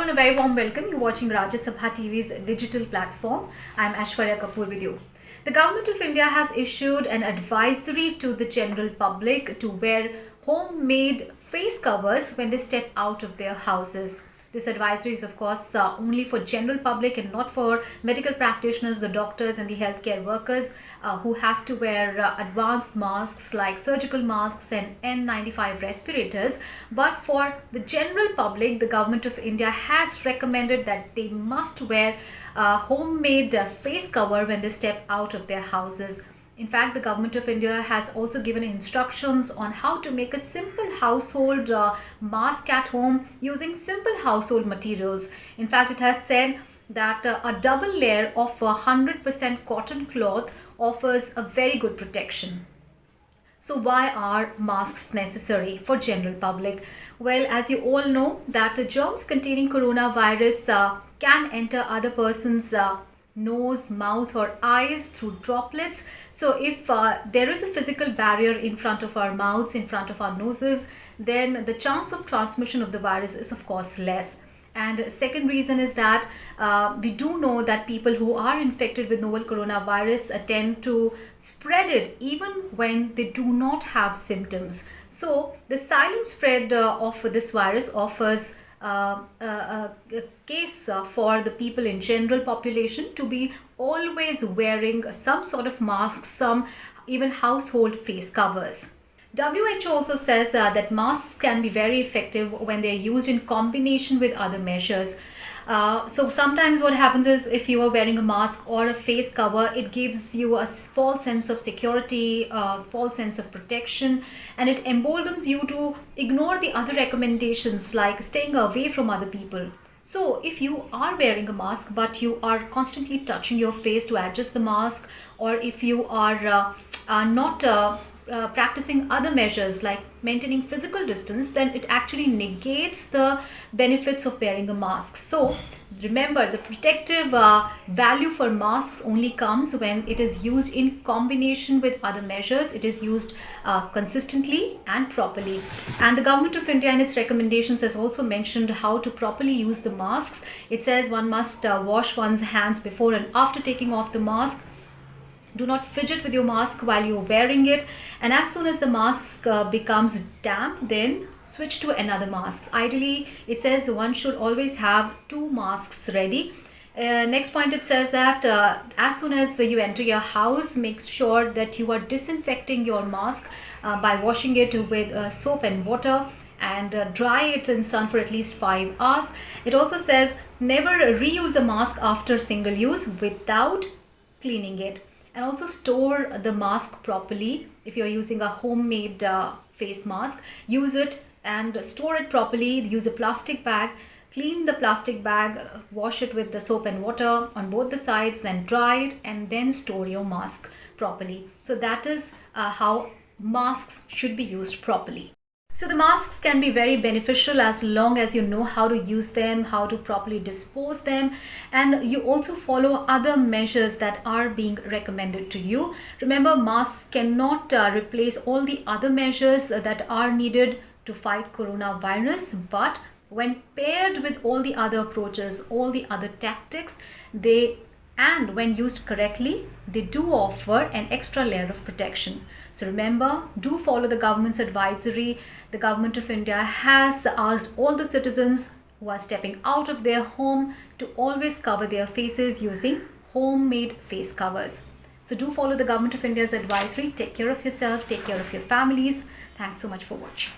Hello and a very warm welcome. You're watching Rajya Sabha TV's digital platform. I'm Aishwarya Kapoor with you. The Government of India has issued an advisory to the general public to wear homemade face covers when they step out of their houses. This advisory is of course only for general public and not for medical practitioners, the doctors and the healthcare workers who have to wear advanced masks like surgical masks and N95 respirators. But for the general public, the Government of India has recommended that they must wear homemade face cover when they step out of their houses. In fact, the Government of India has also given instructions on how to make a simple household mask at home using simple household materials. In fact, it has said that a double layer of 100% cotton cloth offers a very good protection. So why are masks necessary for general public? Well, as you all know that the germs containing coronavirus can enter other person's nose, mouth or eyes through droplets. So if there is a physical barrier in front of our mouths, in front of our noses, then the chance of transmission of the virus is of course less. And second reason is that we do know that people who are infected with novel coronavirus tend to spread it even when they do not have symptoms. So the silent spread of this virus offers a case for the people in general population to be always wearing some sort of masks, some even household face covers. WHO also says that masks can be very effective when they are used in combination with other measures. So sometimes what happens is if you are wearing a mask or a face cover, it gives you a false sense of security, a false sense of protection, and it emboldens you to ignore the other recommendations like staying away from other people. So if you are wearing a mask but you are constantly touching your face to adjust the mask, or if you are not practicing other measures like maintaining physical distance, then it actually negates the benefits of wearing a mask. So remember, the protective value for masks only comes when it is used in combination with other measures. It is used consistently and properly. And the Government of India in its recommendations has also mentioned how to properly use the masks. It says one must wash one's hands before and after taking off the mask. Do not fidget with your mask while you're wearing it, and as soon as the mask becomes damp, then switch to another mask. Ideally, it says one should always have two masks ready. Next point, it says that as soon as you enter your house, make sure that you are disinfecting your mask by washing it with soap and water and dry it in sun for at least 5 hours. It also says never reuse a mask after single use without cleaning it. And also store the mask properly. If you're using a homemade face mask, use it and store it properly. Use a plastic bag, clean the plastic bag, wash it with the soap and water on both the sides, then dry it and then store your mask properly. So that is how masks should be used properly. So the masks can be very beneficial as long as you know how to use them, how to properly dispose them, and you also follow other measures that are being recommended to you. Remember, masks cannot replace all the other measures that are needed to fight coronavirus, but when paired with all the other approaches, all the other tactics, and when used correctly, they do offer an extra layer of protection. So remember, do follow the government's advisory. The Government of India has asked all the citizens who are stepping out of their home to always cover their faces using homemade face covers. So do follow the Government of India's advisory. Take care of yourself, take care of your families. Thanks so much for watching.